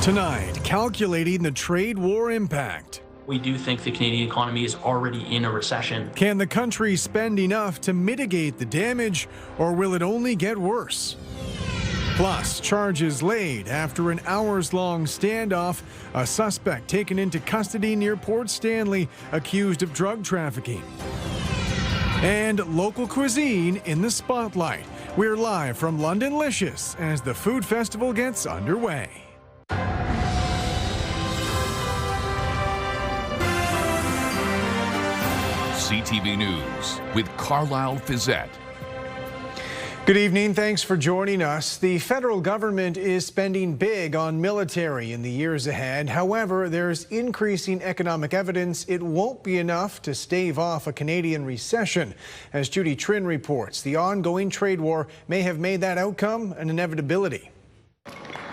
Tonight, calculating the trade war impact. We do think the Canadian economy is already in a recession. Can the country spend enough to mitigate the damage, or will it only get worse? Plus, charges laid after an hours-long standoff, a suspect taken into custody near Port Stanley accused of drug trafficking. And local cuisine in the spotlight. We're live from London Licious as the food festival gets underway. CTV News with Carlyle Fiset. Good evening. Thanks for joining us. The federal government is spending big on military in the years ahead. However, there's increasing economic evidence it won't be enough to stave off a Canadian recession. As Judy Trin reports, the ongoing trade war may have made that outcome an inevitability.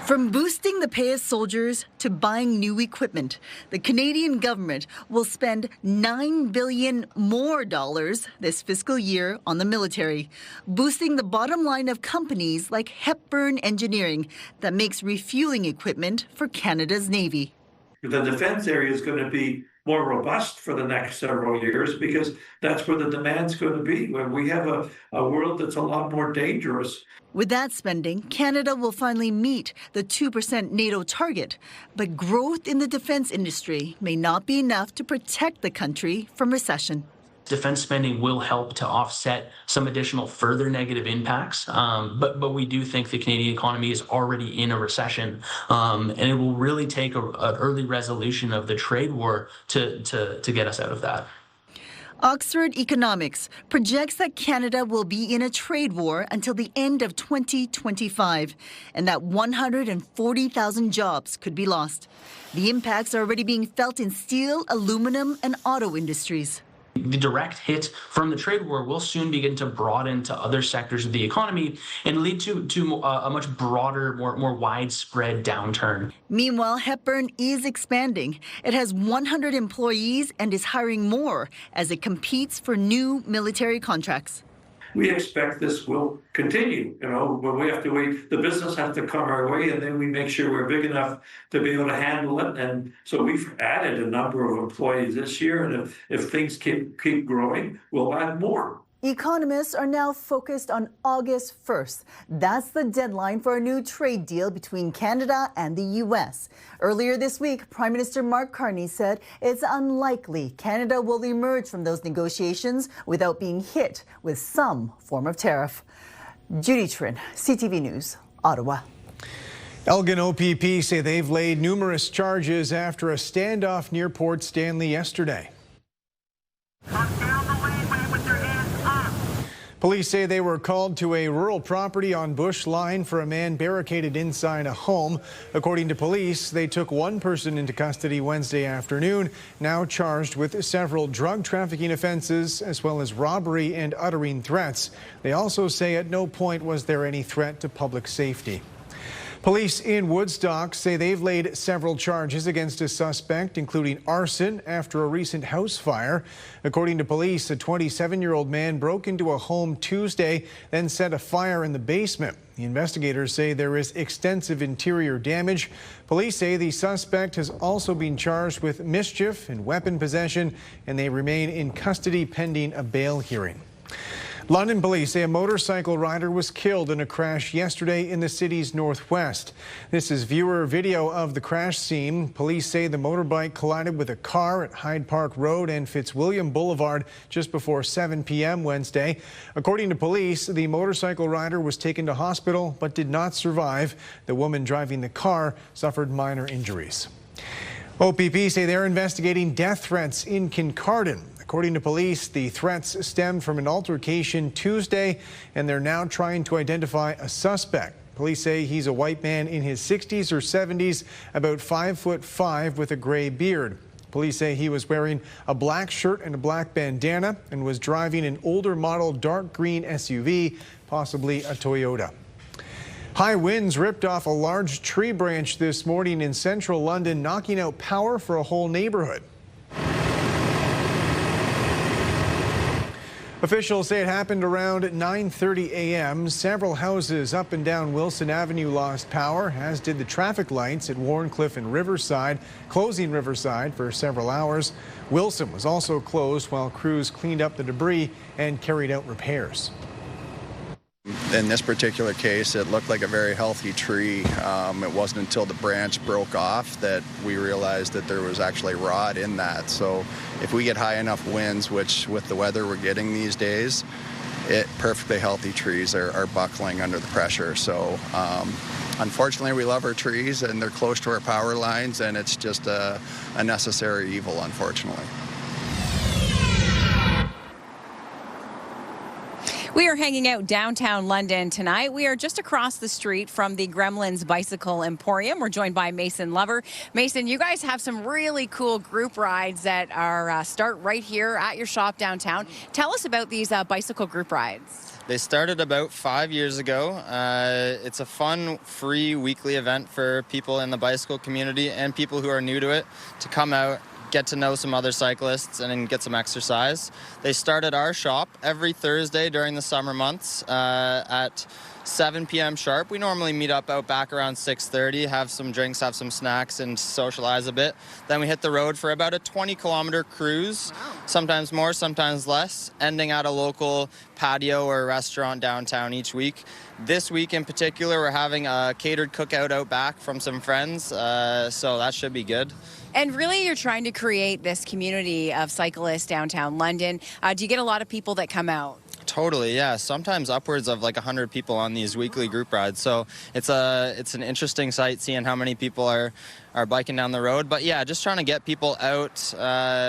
From boosting the pay of soldiers to buying new equipment, the Canadian government will spend $9 billion more this fiscal year on the military, boosting the bottom line of companies like Hepburn Engineering that makes refueling equipment for Canada's Navy. The defense area is going to be more robust for the next several years because that's where the demand's going to be, when we have a world that's a lot more dangerous. With that spending, Canada will finally meet the 2% NATO target, but growth in the defense industry may not be enough to protect the country from recession. Defense spending will help to offset some additional further negative impacts, but we do think the Canadian economy is already in a recession, and it will really take an early resolution of the trade war to get us out of that. Oxford Economics projects that Canada will be in a trade war until the end of 2025, and that 140,000 jobs could be lost. The impacts are already being felt in steel, aluminum, and auto industries. The direct hit from the trade war will soon begin to broaden to other sectors of the economy and lead to a much broader, more widespread downturn. Meanwhile, Hepburn is expanding. It has 100 employees and is hiring more as it competes for new military contracts. We expect this will continue, but we have to wait. The business has to come our way, and then we make sure we're big enough to be able to handle it. And so we've added a number of employees this year, and if things keep growing, we'll add more. Economists are now focused on August 1st. That's the deadline for a new trade deal between Canada and the U.S. Earlier this week, Prime Minister Mark Carney said it's unlikely Canada will emerge from those negotiations without being hit with some form of tariff. Judy Trin, CTV News, Ottawa. Elgin OPP say they've laid numerous charges after a standoff near Port Stanley yesterday. Police say they were called to a rural property on Bush Line for a man barricaded inside a home. According to police, they took one person into custody Wednesday afternoon, now charged with several drug trafficking offenses as well as robbery and uttering threats. They also say at no point was there any threat to public safety. Police in Woodstock say they've laid several charges against a suspect, including arson after a recent house fire. According to police, a 27-year-old man broke into a home Tuesday, then set a fire in the basement. The investigators say there is extensive interior damage. Police say the suspect has also been charged with mischief and weapon possession, and they remain in custody pending a bail hearing. London police say a motorcycle rider was killed in a crash yesterday in the city's northwest. This is viewer video of the crash scene. Police say the motorbike collided with a car at Hyde Park Road and Fitzwilliam Boulevard just before 7 p.m. Wednesday. According to police, the motorcycle rider was taken to hospital but did not survive. The woman driving the car suffered minor injuries. OPP say they're investigating death threats in Kincardine. According to police, the threats stemmed from an altercation Tuesday, and they're now trying to identify a suspect. Police say he's a white man in his 60s or 70s, about 5'5" with a gray beard. Police say he was wearing a black shirt and a black bandana and was driving an older model dark green SUV, possibly a Toyota. High winds ripped off a large tree branch this morning in central London, knocking out power for a whole neighborhood. Officials say it happened around 9:30 a.m. Several houses up and down Wilson Avenue lost power, as did the traffic lights at Warncliffe and Riverside, closing Riverside for several hours. Wilson was also closed while crews cleaned up the debris and carried out repairs. In this particular case, it looked like a very healthy tree. It wasn't until the branch broke off that we realized that there was actually rot in that. So if we get high enough winds, which with the weather we're getting these days, perfectly healthy trees are buckling under the pressure. So unfortunately, we love our trees and they're close to our power lines, and it's just a necessary evil, unfortunately. We are hanging out downtown London tonight. We are just across the street from the Gremlins Bicycle Emporium. We're joined by Mason Lover. Mason, you guys have some really cool group rides that are start right here at your shop downtown. Tell us about these bicycle group rides. They started about 5 years ago. It's a fun, free weekly event for people in the bicycle community and people who are new to it to come out, get to know some other cyclists, and then get some exercise. They start at our shop every Thursday during the summer months at 7 p.m. sharp. We normally meet up out back around 6:30, have some drinks, have some snacks, and socialize a bit. Then we hit the road for about a 20-kilometer cruise, sometimes more, sometimes less, ending at a local patio or restaurant downtown each week. This week in particular, we're having a catered cookout out back from some friends, so that should be good. And really, you're trying to create this community of cyclists downtown London. Do you get a lot of people that come out? Totally, yeah. Sometimes upwards of like 100 people on these weekly group rides. So it's an interesting sight seeing how many people are biking down the road. But yeah, just trying to get people out,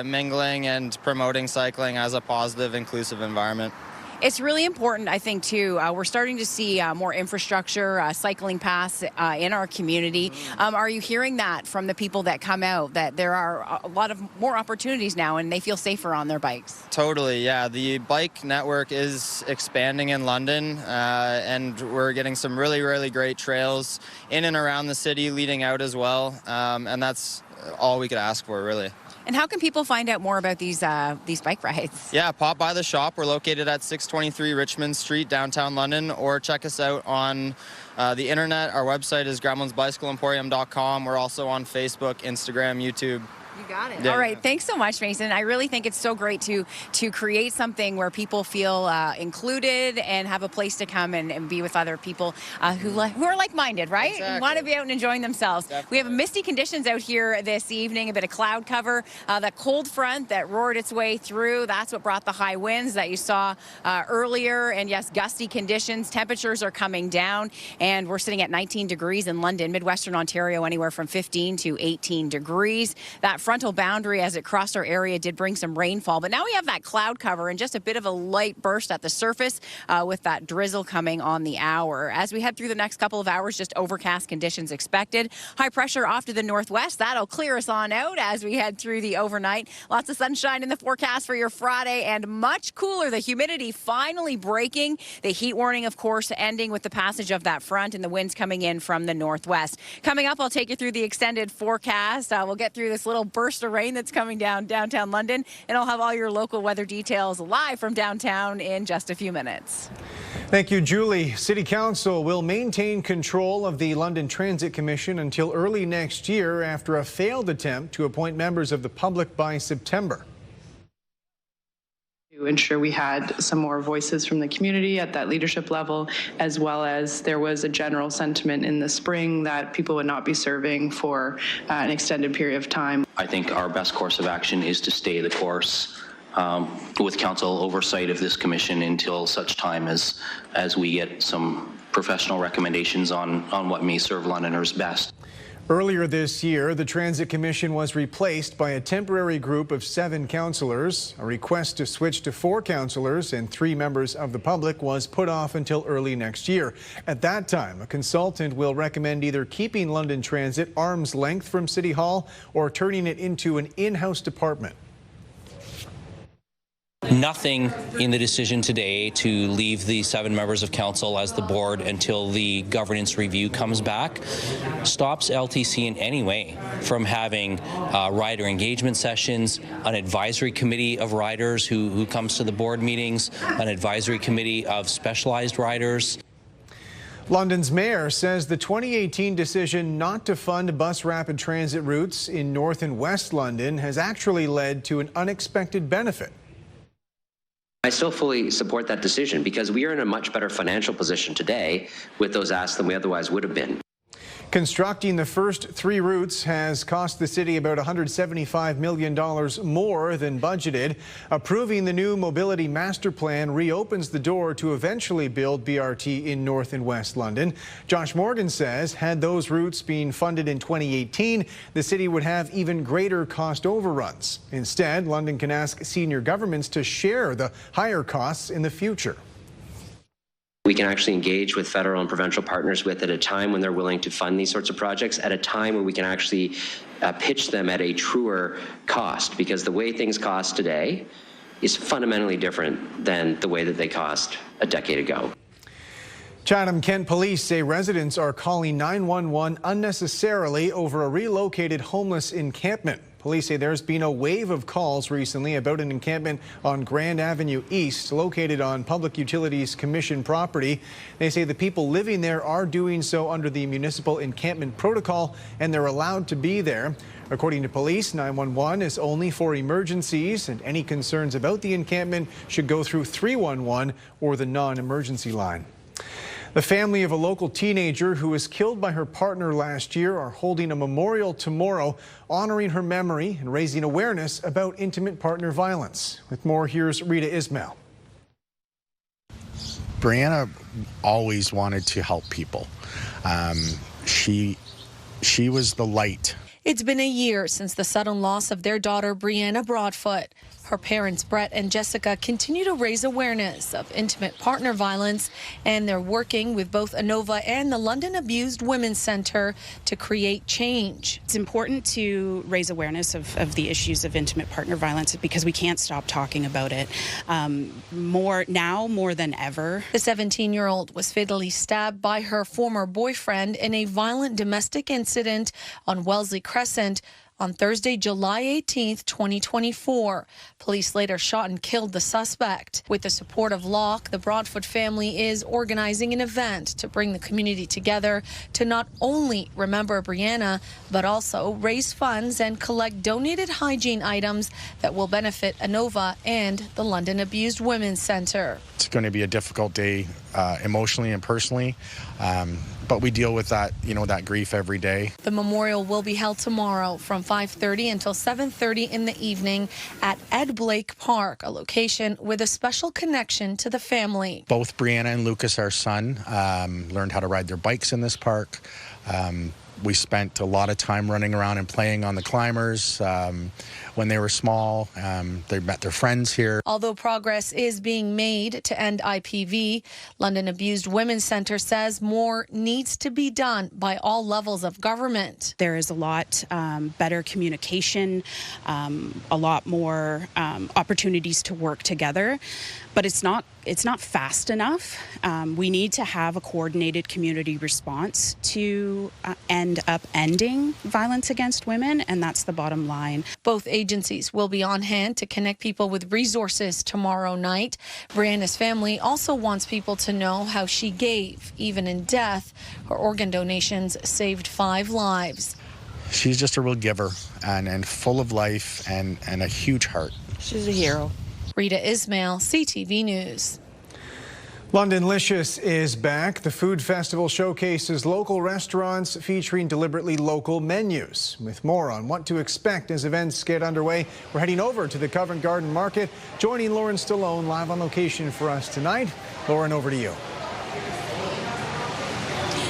mingling and promoting cycling as a positive, inclusive environment. It's really important, I think, too. We're starting to see more infrastructure, cycling paths in our community. Are you hearing that from the people that come out, that there are a lot of more opportunities now and they feel safer on their bikes? Totally, yeah. The bike network is expanding in London, and we're getting some really, really great trails in and around the city leading out as well. And that's all we could ask for, really. And how can people find out more about these bike rides? Yeah, pop by the shop. We're located at 623 Richmond Street, downtown London, or check us out on the internet. Our website is gremlinsbicycleemporium.com. We're also on Facebook, Instagram, YouTube. You got it. Yeah. All right. Thanks so much, Mason. I really think it's so great to create something where people feel included and have a place to come and be with other people who are like-minded, right? Exactly. And want to be out and enjoying themselves. Definitely. We have misty conditions out here this evening, a bit of cloud cover. That cold front that roared its way through, that's what brought the high winds that you saw earlier. And yes, gusty conditions. Temperatures are coming down, and we're sitting at 19 degrees in London, Midwestern Ontario, anywhere from 15 to 18 degrees. That frontal boundary as it crossed our area did bring some rainfall, but now we have that cloud cover and just a bit of a light burst at the surface with that drizzle coming on the hour. As we head through the next couple of hours, just overcast conditions expected. High pressure off to the northwest. That'll clear us on out as we head through the overnight. Lots of sunshine in the forecast for your Friday and much cooler. The humidity finally breaking. The heat warning, of course, ending with the passage of that front and the winds coming in from the northwest. Coming up, I'll take you through the extended forecast. We'll get through this little burst of rain that's coming down downtown London, and I'll have all your local weather details live from downtown in just a few minutes. Thank you, Julie. City Council will maintain control of the London Transit Commission until early next year after a failed attempt to appoint members of the public by September. To ensure we had some more voices from the community at that leadership level, as well as there was a general sentiment in the spring that people would not be serving for an extended period of time. I think our best course of action is to stay the course with council oversight of this commission until such time as we get some professional recommendations on what may serve Londoners best. Earlier this year, the Transit Commission was replaced by a temporary group of 7 councillors. A request to switch to 4 councillors and 3 members of the public was put off until early next year. At that time, a consultant will recommend either keeping London Transit arm's length from City Hall or turning it into an in-house department. Nothing in the decision today to leave the 7 members of council as the board until the governance review comes back stops LTC in any way from having rider engagement sessions, an advisory committee of riders who comes to the board meetings, an advisory committee of specialized riders. London's mayor says the 2018 decision not to fund bus rapid transit routes in North and West London has actually led to an unexpected benefit. I still fully support that decision because we are in a much better financial position today with those asks than we otherwise would have been. Constructing the first 3 routes has cost the city about $175 million more than budgeted. Approving the new mobility master plan reopens the door to eventually build BRT in North and West London. Josh Morgan says had those routes been funded in 2018, the city would have even greater cost overruns. Instead, London can ask senior governments to share the higher costs in the future. We can actually engage with federal and provincial partners with at a time when they're willing to fund these sorts of projects, at a time when we can actually pitch them at a truer cost, because the way things cost today is fundamentally different than the way that they cost a decade ago. Chatham-Kent police say residents are calling 911 unnecessarily over a relocated homeless encampment. Police say there's been a wave of calls recently about an encampment on Grand Avenue East, located on Public Utilities Commission property. They say the people living there are doing so under the municipal encampment protocol, and they're allowed to be there. According to police, 911 is only for emergencies, and any concerns about the encampment should go through 311 or the non-emergency line. The family of a local teenager who was killed by her partner last year are holding a memorial tomorrow, honoring her memory and raising awareness about intimate partner violence. With more, here's Rita Ismail. Brianna always wanted to help people. She was the light. It's been a year since the sudden loss of their daughter, Brianna Broadfoot. Her parents, Brett and Jessica, continue to raise awareness of intimate partner violence, and they're working with both ANOVA and the London Abused Women's Centre to create change. It's important to raise awareness of the issues of intimate partner violence because we can't stop talking about it more than ever. The 17-year-old was fatally stabbed by her former boyfriend in a violent domestic incident on Wellesley Crescent on Thursday, July 18th, 2024. Police later shot and killed the suspect. With the support of Locke, the Broadfoot family is organizing an event to bring the community together to not only remember Brianna, but also raise funds and collect donated hygiene items that will benefit ANOVA and the London Abused Women's Centre. It's going to be a difficult day emotionally and personally, but we deal with that, that grief every day. The memorial will be held tomorrow from 5:30 until 7:30 in the evening at Ed Blake Park, a location with a special connection to the family. Both Brianna and Lucas, our son, learned how to ride their bikes in this park. We spent a lot of time running around and playing on the climbers. When they were small, they met their friends here. Although progress is being made to end IPV, London Abused Women's Centre says more needs to be done by all levels of government. There is a lot better communication, a lot more opportunities to work together, but it's not fast enough. We need to have a coordinated community response to end up ending violence against women, and that's the bottom line. Both agencies will be on hand to connect people with resources tomorrow night. Brianna's family also wants people to know how she gave. Even in death, her organ donations saved 5 lives. She's just a real giver and full of life and a huge heart. She's a hero. Rita Ismail, CTV News. Londonlicious is back. The food festival showcases local restaurants featuring deliberately local menus. With more on what to expect as events get underway, we're heading over to the Covent Garden Market. Joining Lauren Stallone live on location for us tonight. Lauren, over to you.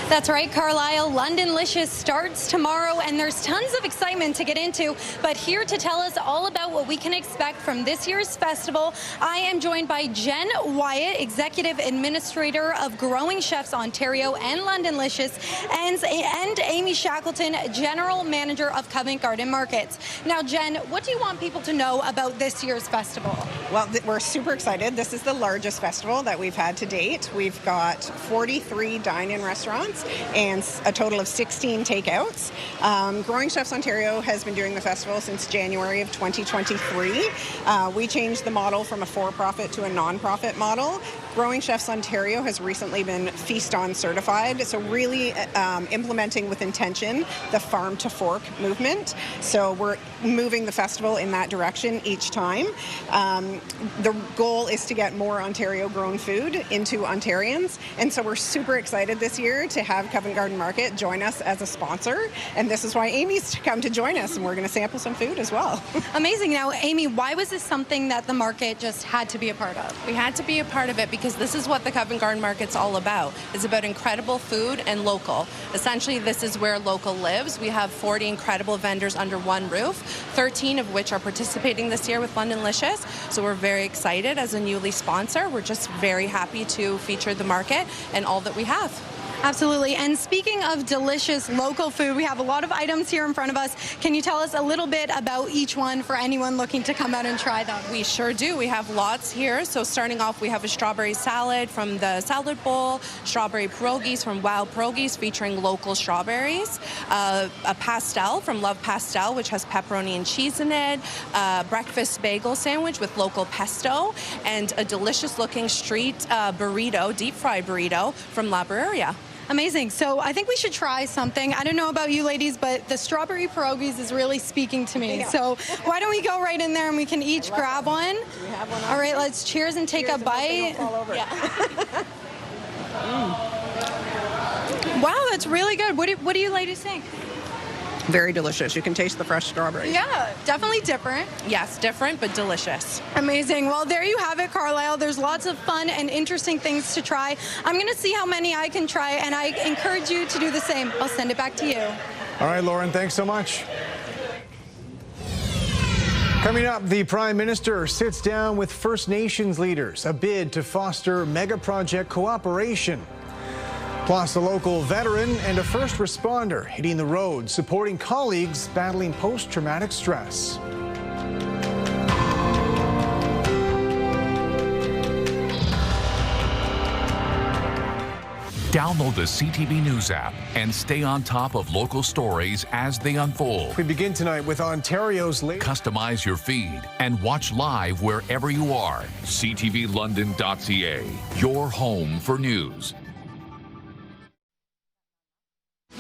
That's right, Carlyle. Londonlicious starts tomorrow, and there's tons of excitement to get into. But here to tell us all about what we can expect from this year's festival, I am joined by Jen Wyatt, Executive Administrator of Growing Chefs Ontario and Londonlicious, and Amy Shackleton, General Manager of Covent Garden Markets. Now, Jen, what do you want people to know about this year's festival? Well, we're super excited. This is the largest festival that we've had to date. We've got 43 dine-in restaurants and a total of 16 takeouts. Growing Chefs Ontario has been doing the festival since January of 2023. We changed the model from a for-profit to a non-profit model. Growing Chefs Ontario has recently been Feast On certified, so really implementing with intention the farm to fork movement. So we're moving the festival in that direction each time. The goal is to get more Ontario grown food into Ontarians, and so we're super excited this year to have Covent Garden Market join us as a sponsor, and this is why Amy's come to join us, and we're going to sample some food as well. Amazing. Now, Amy, why was this something that the market just had to be a part of? We had to be a part of it because this is what the Covent Garden Market's all about. It's about incredible food and local. Essentially, this is where local lives. We have 40 incredible vendors under one roof, 13 of which are participating this year with Londonlicious. So we're very excited as a newly sponsor. We're just very happy to feature the market and all that we have. Absolutely. And speaking of delicious local food, we have a lot of items here in front of us. Can you tell us a little bit about each one for anyone looking to come out and try them? We sure do. We have lots here. So starting off, we have a strawberry salad from the Salad Bowl, strawberry pierogies from Wild Pierogies featuring local strawberries, a pastel from Love Pastel, which has pepperoni and cheese in it, a breakfast bagel sandwich with local pesto, and a delicious looking street burrito, deep fried burrito from La Barreria. Amazing. So I think we should try something. I don't know about you ladies, but the strawberry pierogies is really speaking to me. Yeah. So why don't we go right in there and we can each grab one. Do we have one? All right, let's cheers and take a bite. Yeah. Wow, that's really good. What do you ladies think? Very delicious. You can taste the fresh strawberries. Yeah, definitely different. Yes, different, but delicious. Amazing. Well, there you have it, Carlyle. There's lots of fun and interesting things to try. I'm going to see how many I can try, and I encourage you to do the same. I'll send it back to you. All right, Lauren, thanks so much. Coming up, the Prime Minister sits down with First Nations leaders, a bid to foster mega-project cooperation. Plus, a local veteran and a first responder hitting the road, supporting colleagues battling post-traumatic stress. Download the CTV News app and stay on top of local stories as they unfold. We begin tonight with Ontario's latest. Customize your feed and watch live wherever you are. CTVLondon.ca, your home for news.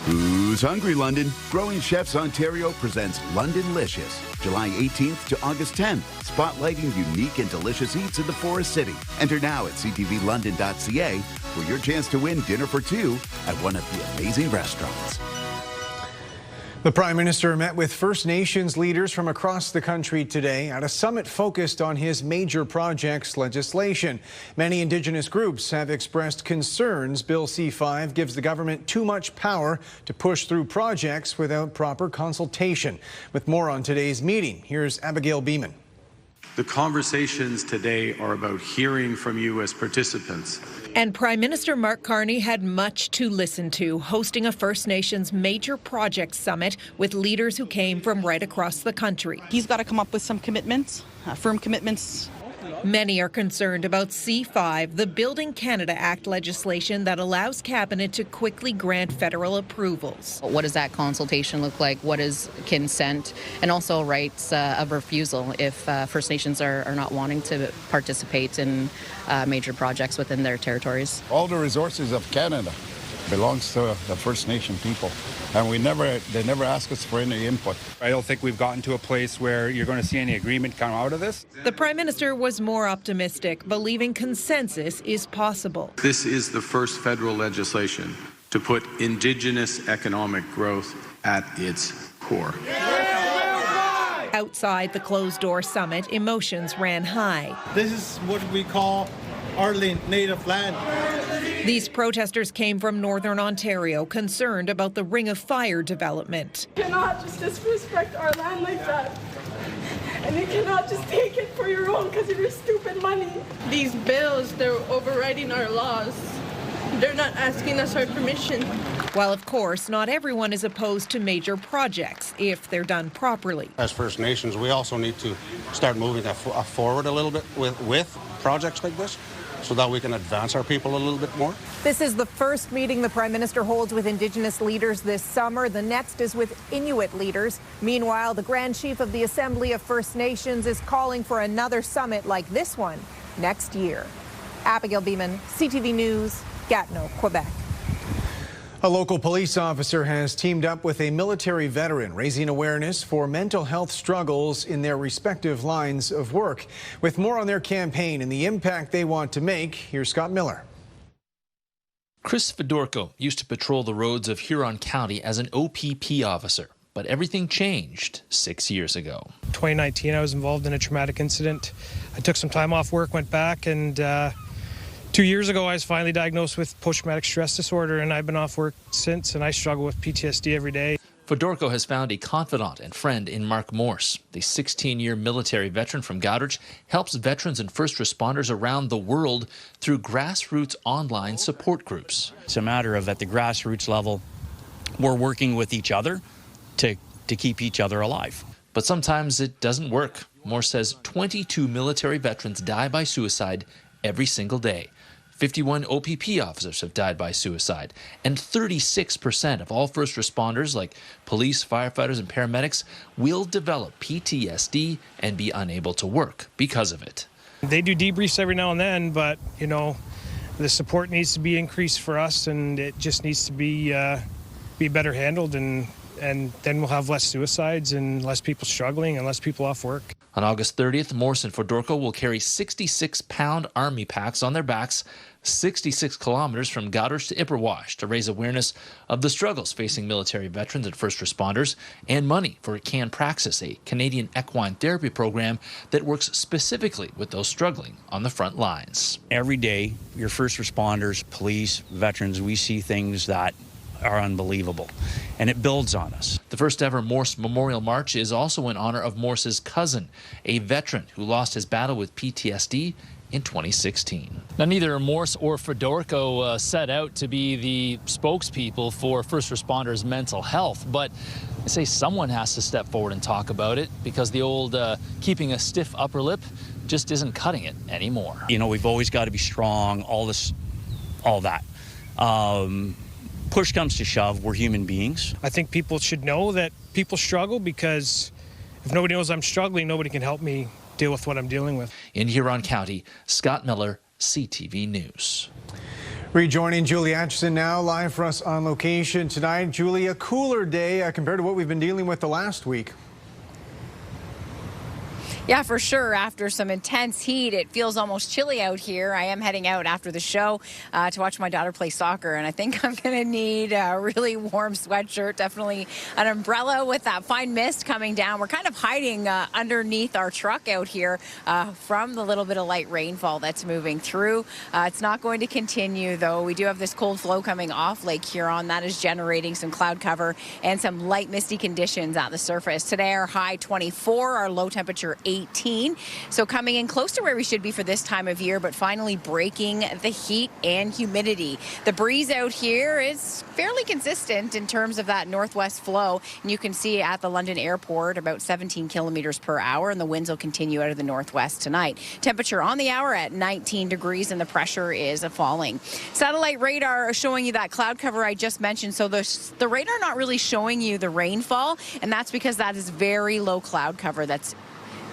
Who's hungry, London? Growing Chefs Ontario presents Londonlicious, July 18th to August 10th, spotlighting unique and delicious eats in the Forest City. Enter now at CTVLondon.ca for your chance to win dinner for two at one of the amazing restaurants. The Prime Minister met with First Nations leaders from across the country today at a summit focused on his major projects legislation. Many Indigenous groups have expressed concerns Bill C-5 gives the government too much power to push through projects without proper consultation. With more on today's meeting, here's Abigail Beeman. The conversations today are about hearing from you as participants. And Prime Minister Mark Carney had much to listen to, hosting a First Nations major project summit with leaders who came from right across the country. He's got to come up with some commitments, firm commitments. Many are concerned about C-5, the Building Canada Act legislation that allows Cabinet to quickly grant federal approvals. What does that consultation look like? What is consent? And also rights of refusal if First Nations are not wanting to participate in major projects within their territories. All the resources of Canada belongs to the First Nation people, and they never ask us for any input. I don't think we've gotten to a place where you're going to see any agreement come out of this. The Prime Minister was more optimistic, believing consensus is possible. This is the first federal legislation to put Indigenous economic growth at its core. Outside the closed-door summit, emotions ran high. This is what we call our native land. These protesters came from Northern Ontario, concerned about the Ring of Fire development. You cannot just disrespect our land like that. And you cannot just take it for your own because of your stupid money. These bills, they're overriding our laws. They're not asking us our permission. While, of course, not everyone is opposed to major projects if they're done properly. As First Nations, we also need to start moving that forward a little bit with projects like this, so that we can advance our people a little bit more. This is the first meeting the Prime Minister holds with Indigenous leaders this summer. The next is with Inuit leaders. Meanwhile, the Grand Chief of the Assembly of First Nations is calling for another summit like this one next year. Abigail Beeman, CTV News, Gatineau, Quebec. A local police officer has teamed up with a military veteran, raising awareness for mental health struggles in their respective lines of work. With more on their campaign and the impact they want to make, here's Scott Miller. Chris Fedorko used to patrol the roads of Huron County as an OPP officer, but everything changed 6 years ago. 2019, I was involved in a traumatic incident. I took some time off work, went back, and 2 years ago, I was finally diagnosed with post-traumatic stress disorder, and I've been off work since, and I struggle with PTSD every day. Fedorko has found a confidant and friend in Mark Morse. The 16-year military veteran from Goderich helps veterans and first responders around the world through grassroots online support groups. It's a matter of, at the grassroots level, we're working with each other to keep each other alive. But sometimes it doesn't work. Morse says 22 military veterans die by suicide every single day. 51 OPP officers have died by suicide, and 36% of all first responders, like police, firefighters, and paramedics, will develop PTSD and be unable to work because of it. They do debriefs every now and then, but, you know, the support needs to be increased for us, and it just needs to be better handled, and then we'll have less suicides and less people struggling and less people off work. On August 30th, Morse and Fedorko will carry 66-pound army packs on their backs 66 kilometers from Goderich to Ipperwash to raise awareness of the struggles facing military veterans and first responders, and money for Can Praxis, a Canadian equine therapy program that works specifically with those struggling on the front lines. Every day, your first responders, police, veterans, we see things that are unbelievable, and it builds on us. The first ever Morse Memorial March is also in honor of Morse's cousin, a veteran who lost his battle with PTSD in 2016. Now, neither Morse or Fedorko set out to be the spokespeople for first responders' mental health, but I say someone has to step forward and talk about it, because the old keeping a stiff upper lip just isn't cutting it anymore. You know, we've always got to be strong, all that. Push comes to shove, we're human beings. I think people should know that people struggle, because if nobody knows I'm struggling, nobody can help me deal with what I'm dealing with. In Huron County, Scott Miller, CTV News. Rejoining Julie Atchison now, live for us on location tonight. Julie, a cooler day compared to what we've been dealing with the last week. Yeah, for sure. After some intense heat, it feels almost chilly out here. I am heading out after the show to watch my daughter play soccer, and I think I'm going to need a really warm sweatshirt, definitely an umbrella with that fine mist coming down. We're kind of hiding underneath our truck out here from the little bit of light rainfall that's moving through. It's not going to continue, though. We do have this cold flow coming off Lake Huron. That is generating some cloud cover and some light misty conditions at the surface. Today, our high 24, our low temperature 18. So coming in close to where we should be for this time of year, but finally breaking the heat and humidity. The breeze out here is fairly consistent in terms of that northwest flow, and you can see at the London airport about 17 kilometers per hour, and the winds will continue out of the northwest tonight. Temperature on the hour at 19 degrees, and the pressure is falling. Satellite radar showing you that cloud cover I just mentioned. So the radar not really showing you the rainfall, and that's because that is very low cloud cover that's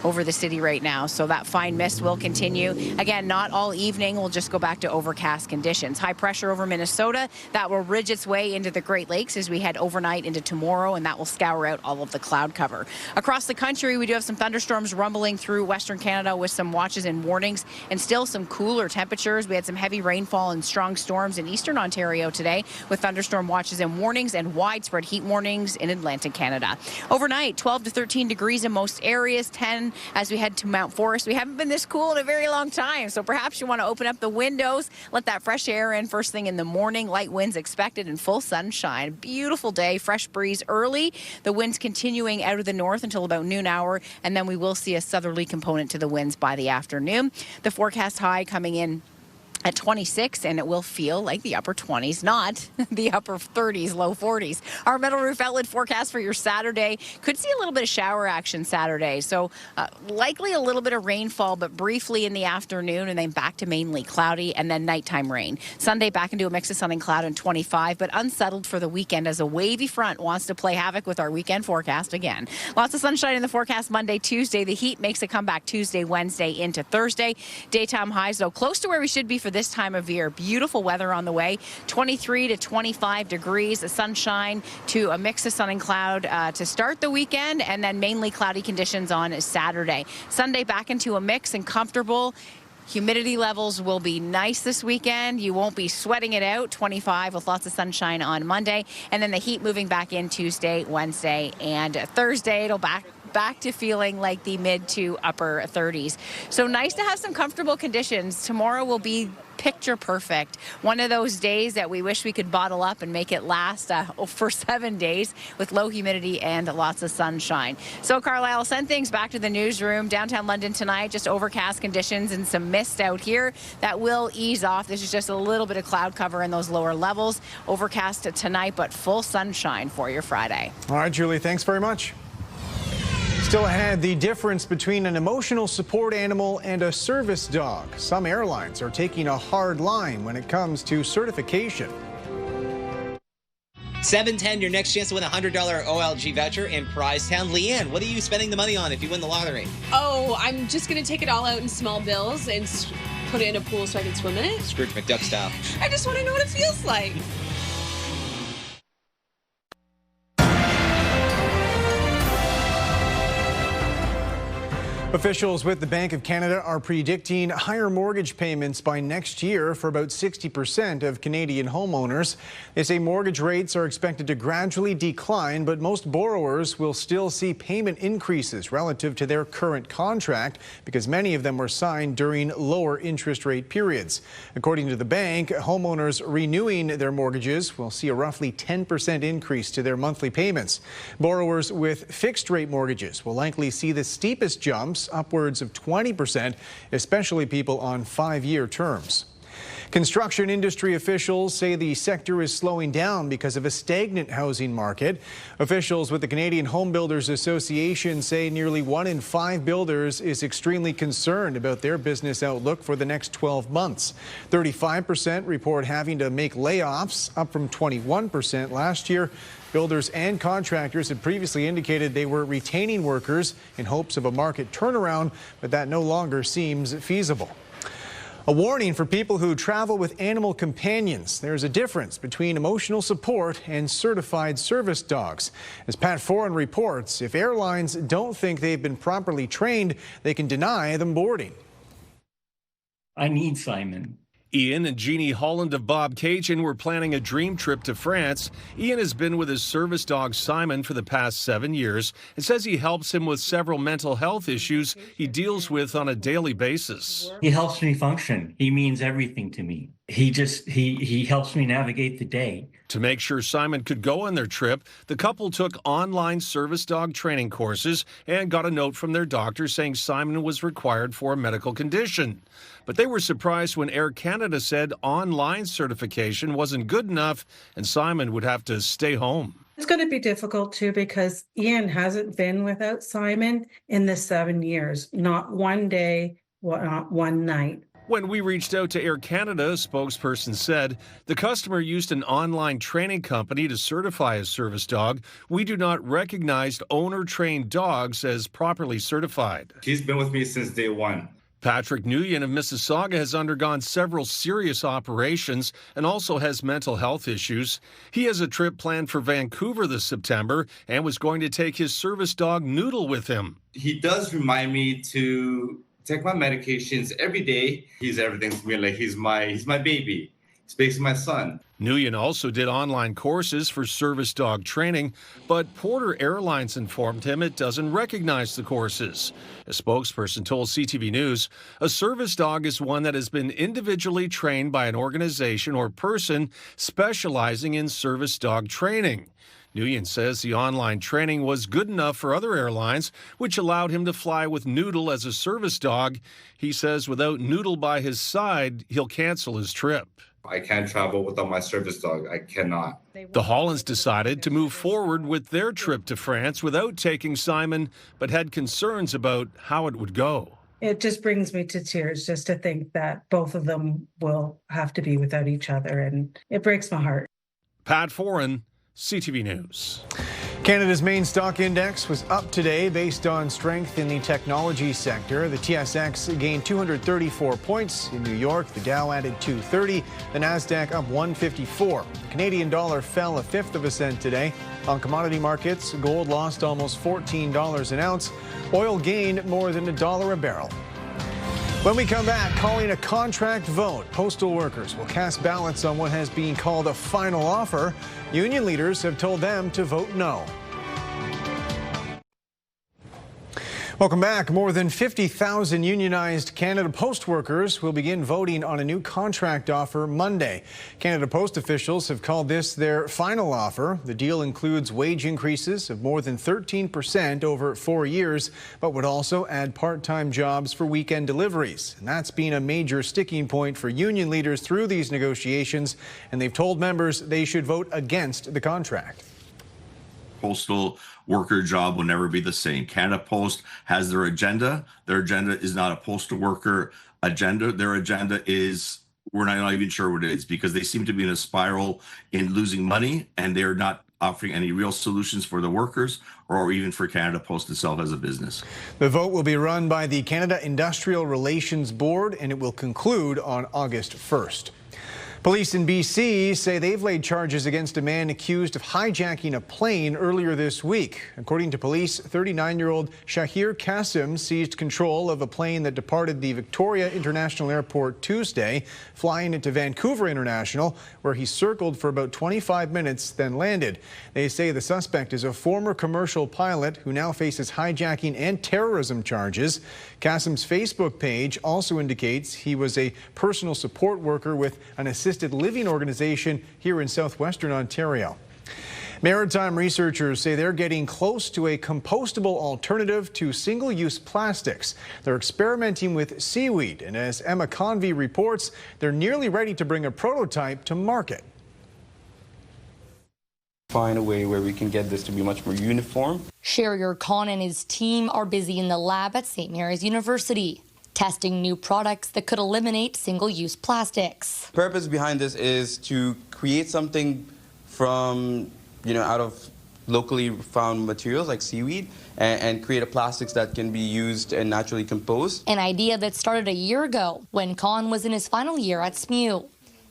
over the city right now. So that fine mist will continue. Again, not all evening. We'll just go back to overcast conditions. High pressure over Minnesota. That will ridge its way into the Great Lakes as we head overnight into tomorrow, and that will scour out all of the cloud cover. Across the country, we do have some thunderstorms rumbling through Western Canada with some watches and warnings, and still some cooler temperatures. We had some heavy rainfall and strong storms in Eastern Ontario today with thunderstorm watches and warnings and widespread heat warnings in Atlantic Canada. Overnight, 12 to 13 degrees in most areas, 10 as we head to Mount Forest. We haven't been this cool in a very long time, so perhaps you want to open up the windows, let that fresh air in first thing in the morning. Light winds expected and full sunshine. Beautiful day, fresh breeze early. The winds continuing out of the north until about noon hour, and then we will see a southerly component to the winds by the afternoon. The forecast high coming in at 26, and it will feel like the upper 20s, not the upper 30s, low 40s. Our Metal Roof Outlet forecast for your Saturday could see a little bit of shower action Saturday, so likely a little bit of rainfall, but briefly in the afternoon, and then back to mainly cloudy, and then nighttime rain. Sunday back into a mix of sun and cloud and 25, but unsettled for the weekend as a wavy front wants to play havoc with our weekend forecast again. Lots of sunshine in the forecast Monday, Tuesday. The heat makes a comeback Tuesday, Wednesday into Thursday. Daytime highs, though, close to where we should be for this time of year. Beautiful weather on the way, 23 to 25 degrees, the sunshine to a mix of sun and cloud to start the weekend, and then mainly cloudy conditions on Saturday. Sunday back into a mix and comfortable. Humidity levels will be nice this weekend. You won't be sweating it out. 25 with lots of sunshine on Monday, and then the heat moving back in Tuesday, Wednesday, and Thursday. It'll back to feeling like the mid to upper 30s. So nice to have some comfortable conditions. Tomorrow will be picture perfect. One of those days that we wish we could bottle up and make it last for 7 days with low humidity and lots of sunshine. So Carlyle, send things back to the newsroom. Downtown London tonight, just overcast conditions and some mist out here. That will ease off. This is just a little bit of cloud cover in those lower levels. Overcast tonight, but full sunshine for your Friday. All right, Julie, thanks very much. Still ahead, the difference between an emotional support animal and a service dog. Some airlines are taking a hard line when it comes to certification. 710, your next chance to win a $100 OLG voucher in Prize Town. Leanne, what are you spending the money on if you win the lottery? Oh, I'm just going to take it all out in small bills and put it in a pool so I can swim in it. Scrooge McDuck style. I just want to know what it feels like. Officials with the Bank of Canada are predicting higher mortgage payments by next year for about 60% of Canadian homeowners. They say mortgage rates are expected to gradually decline, but most borrowers will still see payment increases relative to their current contract because many of them were signed during lower interest rate periods. According to the bank, homeowners renewing their mortgages will see a roughly 10% increase to their monthly payments. Borrowers with fixed rate mortgages will likely see the steepest jumps, upwards of 20%, especially people on 5-year terms. Construction industry officials say the sector is slowing down because of a stagnant housing market. Officials with the Canadian Home Builders Association say nearly 1 in 5 builders is extremely concerned about their business outlook for the next 12 months. 35% report having to make layoffs, up from 21% last year. Builders and contractors had previously indicated they were retaining workers in hopes of a market turnaround, but that no longer seems feasible. A warning for people who travel with animal companions. There's a difference between emotional support and certified service dogs. As Pat Foran reports, if airlines don't think they've been properly trained, they can deny them boarding. I need Simon. Ian and Jeannie Holland of Bob Cajun were planning a dream trip to France. Ian has been with his service dog Simon for the past 7 years and says he helps him with several mental health issues he deals with on a daily basis. He helps me function. He means everything to me. He helps me navigate the day. To make sure Simon could go on their trip, the couple took online service dog training courses and got a note from their doctor saying Simon was required for a medical condition. But they were surprised when Air Canada said online certification wasn't good enough and Simon would have to stay home. It's going to be difficult too because Ian hasn't been without Simon in the 7 years, not one day, not one night. When we reached out to Air Canada, a spokesperson said, the customer used an online training company to certify a service dog. We do not recognize owner-trained dogs as properly certified. He's been with me since day one. Patrick Nguyen of Mississauga has undergone several serious operations and also has mental health issues. He has a trip planned for Vancouver this September and was going to take his service dog Noodle with him. He does remind me to take my medications every day. He's everything to me. Like he's my baby. He's basically my son. Nguyen also did online courses for service dog training, but Porter Airlines informed him it doesn't recognize the courses. A spokesperson told CTV News a service dog is one that has been individually trained by an organization or person specializing in service dog training. Nguyen says the online training was good enough for other airlines, which allowed him to fly with Noodle as a service dog. He says without Noodle by his side, he'll cancel his trip. I can't travel without my service dog. I cannot. The Hollands decided to move forward with their trip to France without taking Simon, but had concerns about how it would go. It just brings me to tears just to think that both of them will have to be without each other, and it breaks my heart. Pat Foran, CTV News. Canada's main stock index was up today based on strength in the technology sector. The TSX gained 234 points. In New York, the Dow added 230. The Nasdaq up 154. The Canadian dollar fell 1/5 of a cent today. On commodity markets, gold lost almost $14 an ounce. Oil gained more than $1 a barrel. When we come back, calling a contract vote, postal workers will cast ballots on what has been called a final offer. Union leaders have told them to vote no. Welcome back. More than 50,000 unionized Canada Post workers will begin voting on a new contract offer Monday. Canada Post officials have called this their final offer. The deal includes wage increases of more than 13% over 4 years, but would also add part-time jobs for weekend deliveries. And that's been a major sticking point for union leaders through these negotiations, and they've told members they should vote against the contract. Postal worker job will never be the same. Canada Post has their agenda. Their agenda is not a postal worker agenda. Their agenda is, we're not even sure what it is, because they seem to be in a spiral in losing money, and they're not offering any real solutions for the workers or even for Canada Post itself as a business. The vote will be run by the Canada Industrial Relations Board, and it will conclude on August 1st. Police in BC say they've laid charges against a man accused of hijacking a plane earlier this week. According to police, 39-year-old Shahir Qasim seized control of a plane that departed the Victoria International Airport Tuesday, flying it to Vancouver International, where he circled for about 25 minutes, then landed. They say the suspect is a former commercial pilot who now faces hijacking and terrorism charges. Qasim's Facebook page also indicates he was a personal support worker with an assisted living organization here in southwestern Ontario. Maritime researchers say they're getting close to a compostable alternative to single-use plastics. They're experimenting with seaweed, and as Emma Convey reports, they're nearly ready to bring a prototype to market. Find a way where we can get this to be much more uniform. Sherrier Khan and his team are busy in the lab at St. Mary's University, testing new products that could eliminate single-use plastics. The purpose behind this is to create something from, out of locally found materials like seaweed and create a plastics that can be used and naturally composed. An idea that started a year ago when Khan was in his final year at SMU.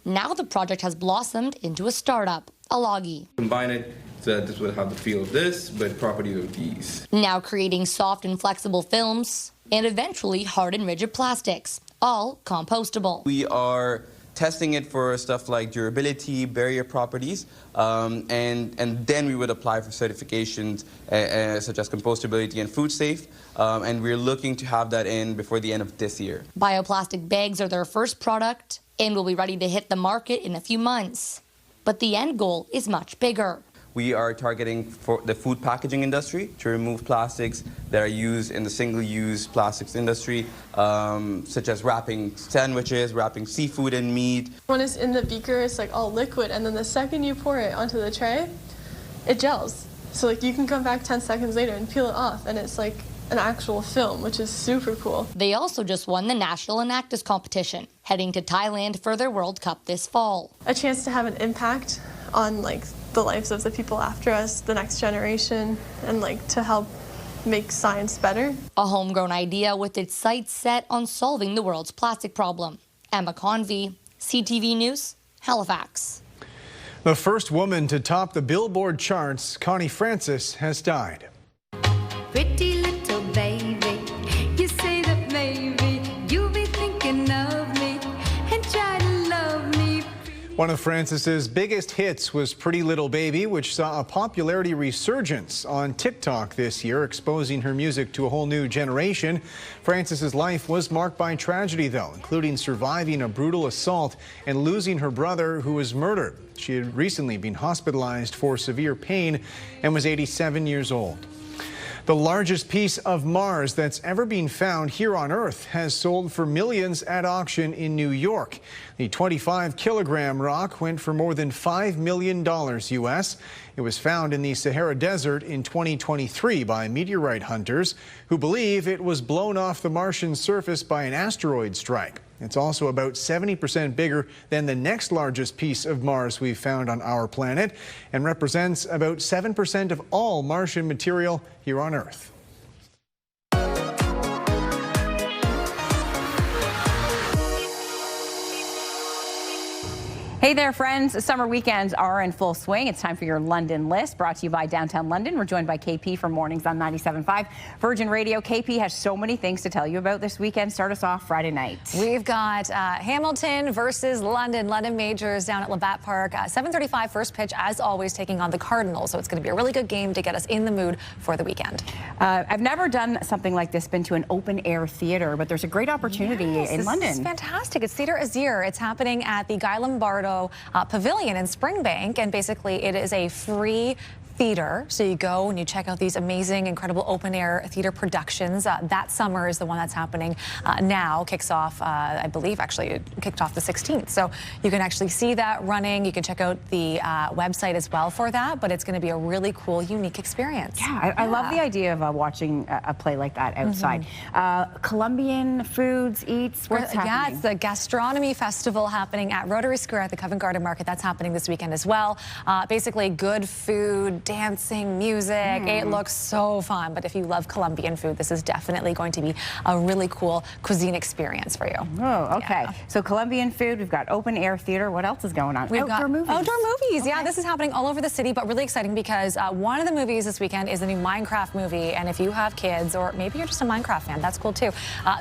Now the project has blossomed into a startup, Alagi. Combine it so that this would have the feel of this, but properties of these. Now creating soft and flexible films and eventually hard and rigid plastics, all compostable. We are testing it for stuff like durability, barrier properties, and then we would apply for certifications such as compostability and food safe, and we're looking to have that in before the end of this year. Bioplastic bags are their first product and will be ready to hit the market in a few months. But the end goal is much bigger. We are targeting for the food packaging industry to remove plastics that are used in the single-use plastics industry, such as wrapping sandwiches, wrapping seafood and meat. When it's in the beaker, it's like all liquid, and then the second you pour it onto the tray, it gels. So you can come back 10 seconds later and peel it off, and it's like an actual film, which is super cool. They also just won the National Enactus competition, heading to Thailand for their World Cup this fall. A chance to have an impact on the lives of the people after us, the next generation, and to help make science better. A homegrown idea with its sights set on solving the world's plastic problem. Emma Convey, CTV News, Halifax. The first woman to top the Billboard charts, Connie Francis, has died. Pretty little baby, you say that maybe you'll be thinking of me and try to love me. One of Francis's biggest hits was Pretty Little Baby, which saw a popularity resurgence on TikTok this year, exposing her music to a whole new generation. Francis's life was marked by tragedy, though, including surviving a brutal assault and losing her brother, who was murdered. She had recently been hospitalized for severe pain and was 87 years old. The largest piece of Mars that's ever been found here on Earth has sold for millions at auction in New York. The 25-kilogram rock went for more than $5 million US. It was found in the Sahara Desert in 2023 by meteorite hunters who believe it was blown off the Martian surface by an asteroid strike. It's also about 70% bigger than the next largest piece of Mars we've found on our planet and represents about 7% of all Martian material here on Earth. Hey there, friends. Summer weekends are in full swing. It's time for your London list, brought to you by Downtown London. We're joined by KP for mornings on 97.5 Virgin Radio. KP has so many things to tell you about this weekend. Start us off Friday night. We've got Hamilton versus London. London Majors down at Labatt Park. 7:35 first pitch, as always, taking on the Cardinals. So it's going to be a really good game to get us in the mood for the weekend. I've never done something like this, been to an open-air theater, but there's a great opportunity in London. This is fantastic. It's Theatre Azir. It's happening at the Guy Lombardo Pavilion in Springbank, and basically it is a free theater. So you go and you check out these amazing, incredible open-air theater productions. That summer is the one that's happening now. Kicks off, I believe, actually, it kicked off the 16th. So you can actually see that running. You can check out the website as well for that, but it's going to be a really cool, unique experience. Yeah, I love the idea of watching a play like that outside. Colombian foods, eats, what's happening? Yeah, it's the Gastronomy Festival happening at Rotary Square at the Covent Garden Market. That's happening this weekend as well. Basically, good food, dancing, music. It looks so fun. But if you love Colombian food, this is definitely going to be a really cool cuisine experience for you. Oh, okay. Yeah. So Colombian food, we've got open air theater. What else is going on? We've Outdoor got movies. Outdoor movies. Okay. Yeah, this is happening all over the city, but really exciting because one of the movies this weekend is a new Minecraft movie. And if you have kids, or maybe you're just a Minecraft fan, that's cool too.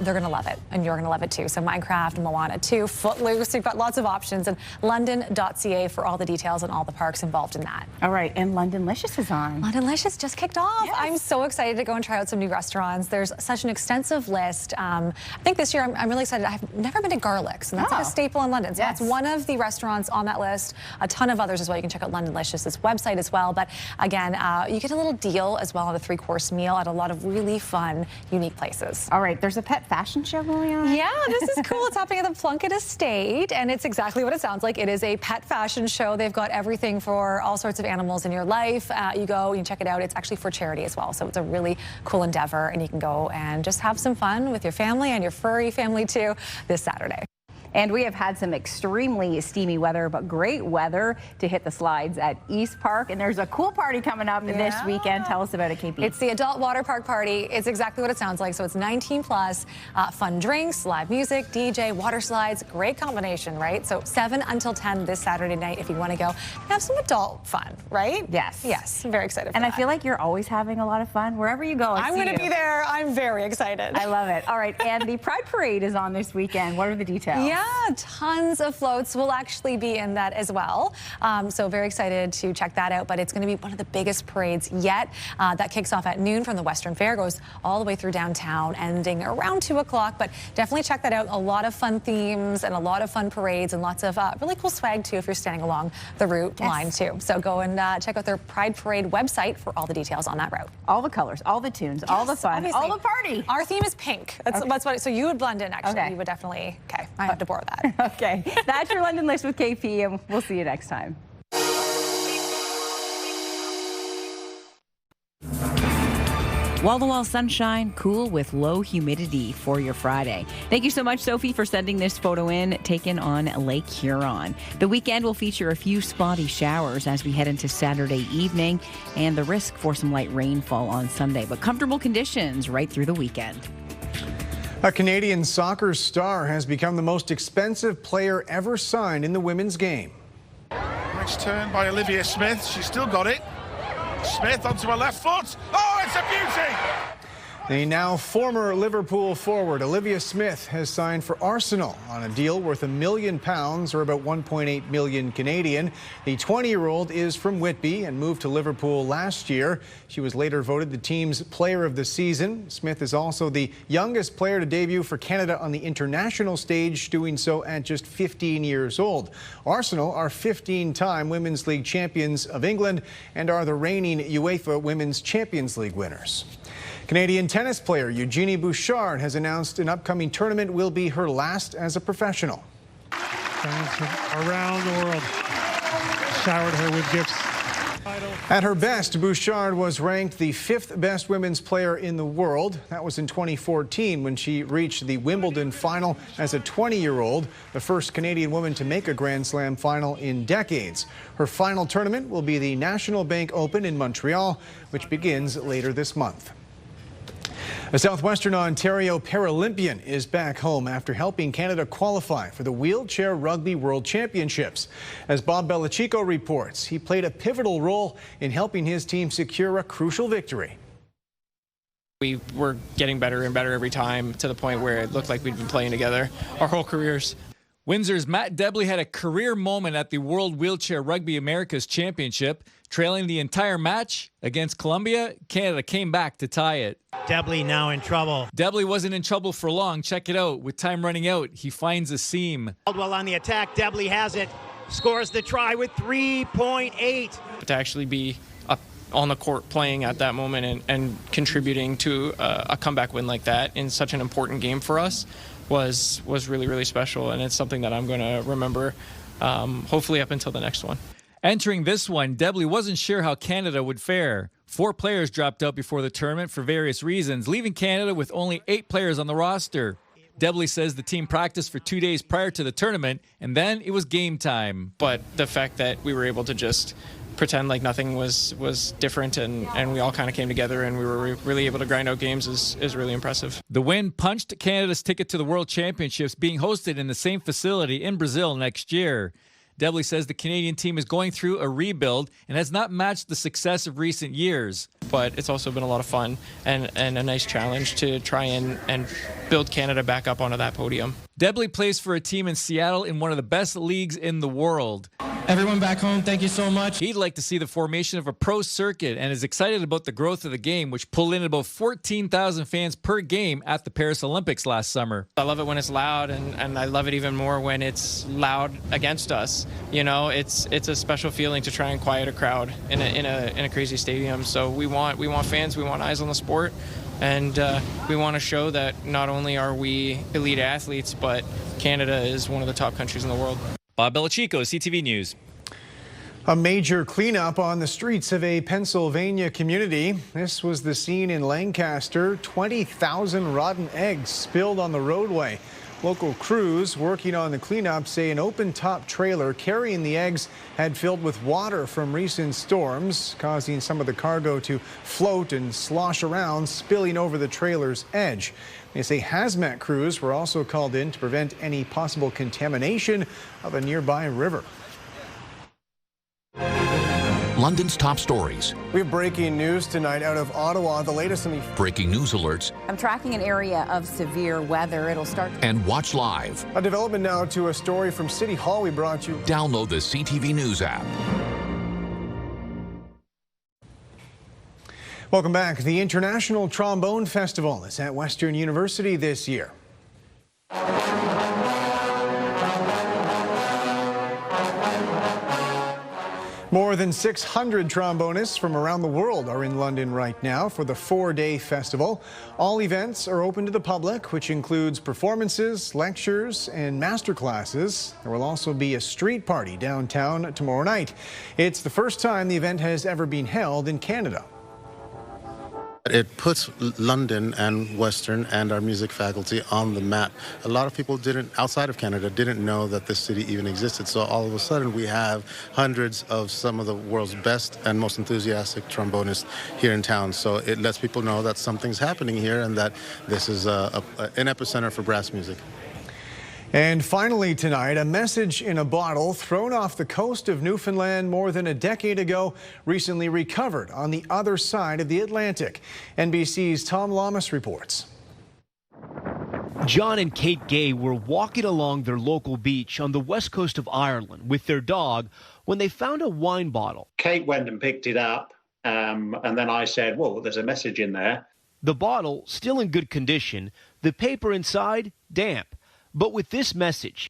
They're going to love it, and you're going to love it too. So Minecraft, Moana 2, Footloose. You've got lots of options, and london.ca for all the details and all the parks involved in that. All right, and Londonlicious is on. Londonlicious just kicked off. Yes. I'm so excited to go and try out some new restaurants. There's such an extensive list. I think this year I'm really excited. I've never been to Garlic's, and that's like a staple in London. So that's one of the restaurants on that list. A ton of others as well. You can check out Londonlicious's website as well. But again, you get a little deal as well on a 3-course meal at a lot of really fun, unique places. All right, there's a pet fashion show going on. Yeah, this is cool. It's happening at the Plunkett Estate, and it's exactly what it sounds like. It is a pet fashion show. They've got everything for all sorts of animals in your life. You go, you check it out. It's actually for charity as well, so it's a really cool endeavor, and you can go and just have some fun with your family and your furry family too this Saturday. And we have had some extremely steamy weather, but great weather to hit the slides at East Park. And there's a cool party coming up this weekend. Tell us about it, KP. It's the Adult Water Park Party. It's exactly what it sounds like. So it's 19 plus, fun drinks, live music, DJ, water slides. Great combination, right? So 7 until 10 this Saturday night if you want to go have some adult fun, right? Yes. Yes, I'm very excited for and that. I feel like you're always having a lot of fun wherever you go. I'm going to be there. I'm very excited. I love it. All right, and the Pride Parade is on this weekend. What are the details? Yeah, tons of floats will actually be in that as well. So very excited to check that out. But it's going to be one of the biggest parades yet. That kicks off at noon from the Western Fair, goes all the way through downtown, ending around 2 o'clock. But definitely check that out. A lot of fun themes and a lot of fun parades and lots of really cool swag too if you're standing along the route line too. So go and check out their Pride Parade website for all the details on that route. All the colors, all the tunes, all the fun, obviously. all the party. Our theme is pink. That's what. So you would blend in actually. Okay. You would definitely. Okay, I have to borrow that. Okay, that's your London list with KP, and we'll see you next time. Wall-to-wall sunshine, cool with low humidity for your Friday. Thank you so much, Sophie, for sending this photo in, taken on Lake Huron. The weekend will feature a few spotty showers as we head into Saturday evening, and the risk for some light rainfall on Sunday, but comfortable conditions right through the weekend. A Canadian soccer star has become the most expensive player ever signed in the women's game. Nice turn by Olivia Smith. She's still got it. Smith onto her left foot. Oh, it's a beauty! The now former Liverpool forward Olivia Smith has signed for Arsenal on a deal worth £1 million, or about 1.8 million Canadian. The 20-year-old is from Whitby and moved to Liverpool last year. She was later voted the team's player of the season. Smith is also the youngest player to debut for Canada on the international stage, doing so at just 15 years old. Arsenal are 15-time Women's League champions of England and are the reigning UEFA Women's Champions League winners. Canadian tennis player Eugenie Bouchard has announced an upcoming tournament will be her last as a professional. Fans from around the world showered her with gifts. At her best, Bouchard was ranked the 5th best women's player in the world. That was in 2014 when she reached the Wimbledon final as a 20-year-old, the first Canadian woman to make a Grand Slam final in decades. Her final tournament will be the National Bank Open in Montreal, which begins later this month. A Southwestern Ontario Paralympian is back home after helping Canada qualify for the Wheelchair Rugby World Championships. As Bob Belichico reports, he played a pivotal role in helping his team secure a crucial victory. We were getting better and better every time, to the point where it looked like we'd been playing together our whole careers. Windsor's Matt Debley had a career moment at the World Wheelchair Rugby Americas Championship. Trailing the entire match against Colombia, Canada came back to tie it. Debley now in trouble. Debley wasn't in trouble for long. Check it out. With time running out, he finds a seam. Caldwell on the attack. Debley has it. Scores the try with 3.8. To actually be up on the court playing at that moment and contributing to a comeback win like that in such an important game for us was really, really special. And it's something that I'm going to remember, hopefully up until the next one. Entering this one, Debley wasn't sure how Canada would fare. 4 players dropped out before the tournament for various reasons, leaving Canada with only 8 players on the roster. Debley says the team practiced for 2 days prior to the tournament, and then it was game time. But the fact that we were able to just pretend like nothing was different and we all kind of came together and we were really able to grind out games is really impressive. The win punched Canada's ticket to the World Championships, being hosted in the same facility in Brazil next year. Debley says the Canadian team is going through a rebuild and has not matched the success of recent years. But it's also been a lot of fun and a nice challenge to try and build Canada back up onto that podium. Debley plays for a team in Seattle in one of the best leagues in the world. Everyone back home, thank you so much. He'd like to see the formation of a pro circuit and is excited about the growth of the game, which pulled in about 14,000 fans per game at the Paris Olympics last summer. I love it when it's loud, and I love it even more when it's loud against us. You know, it's a special feeling to try and quiet a crowd in a crazy stadium. So we want fans, we want eyes on the sport, and we want to show that not only are we elite athletes, but Canada is one of the top countries in the world. Bob Belichico, CTV News. A major cleanup on the streets of a Pennsylvania community. This was the scene in Lancaster. 20,000 rotten eggs spilled on the roadway. Local crews working on the cleanup say an open-top trailer carrying the eggs had filled with water from recent storms, causing some of the cargo to float and slosh around, spilling over the trailer's edge. They say hazmat crews were also called in to prevent any possible contamination of a nearby river. London's top stories. We have breaking news tonight out of Ottawa. The latest in the breaking news alerts. I'm tracking an area of severe weather. It'll start. And watch live. A development now to a story from City Hall we brought you. Download the CTV News app. Welcome back. The International Trombone Festival is at Western University this year. More than 600 trombonists from around the world are in London right now for the 4-day festival. All events are open to the public, which includes performances, lectures, and master classes. There will also be a street party downtown tomorrow night. It's the first time the event has ever been held in Canada. It puts London and Western and our music faculty on the map. A lot of people outside of Canada didn't know that this city even existed. So all of a sudden we have hundreds of some of the world's best and most enthusiastic trombonists here in town. So it lets people know that something's happening here and that this is an epicenter for brass music. And finally tonight, a message in a bottle thrown off the coast of Newfoundland more than a decade ago, recently recovered on the other side of the Atlantic. NBC's Tom Lamas reports. John and Kate Gay were walking along their local beach on the west coast of Ireland with their dog when they found a wine bottle. Kate went and picked it up, and then I said, well, there's a message in there. The bottle, still in good condition, the paper inside, damp. But with this message,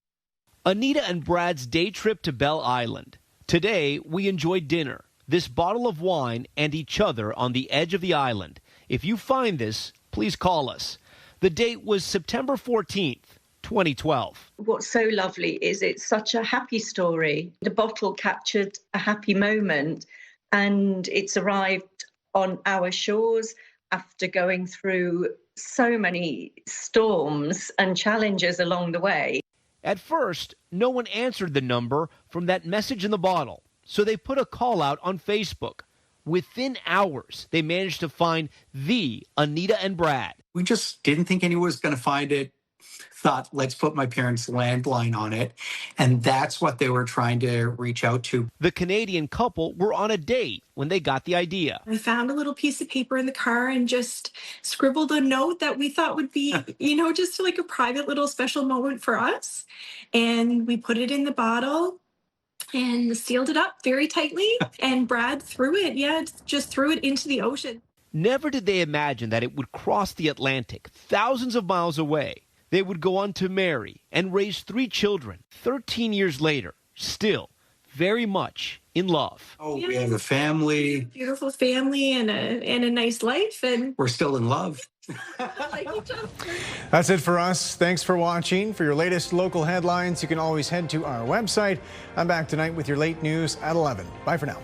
Anita and Brad's day trip to Belle Island. Today, we enjoyed dinner, this bottle of wine, and each other on the edge of the island. If you find this, please call us. The date was September 14th, 2012. What's so lovely is it's such a happy story. The bottle captured a happy moment, and it's arrived on our shores after going through so many storms and challenges along the way. At first, no one answered the number from that message in the bottle, so they put a call out on Facebook. Within hours, they managed to find the Anita and Brad. We just didn't think anyone was going to find it. Thought, let's put my parents' landline on it. And that's what they were trying to reach out to. The Canadian couple were on a date when they got the idea. I found a little piece of paper in the car and just scribbled a note that we thought would be, just like a private little special moment for us. And we put it in the bottle and sealed it up very tightly. And Brad threw it, just threw it into the ocean. Never did they imagine that it would cross the Atlantic, thousands of miles away. They would go on to marry and raise 3 children. 13 years later, still very much in love. Oh, we have a family. Beautiful family and a nice life. And we're still in love. Like each other. That's it for us. Thanks for watching. For your latest local headlines, you can always head to our website. I'm back tonight with your late news at 11. Bye for now.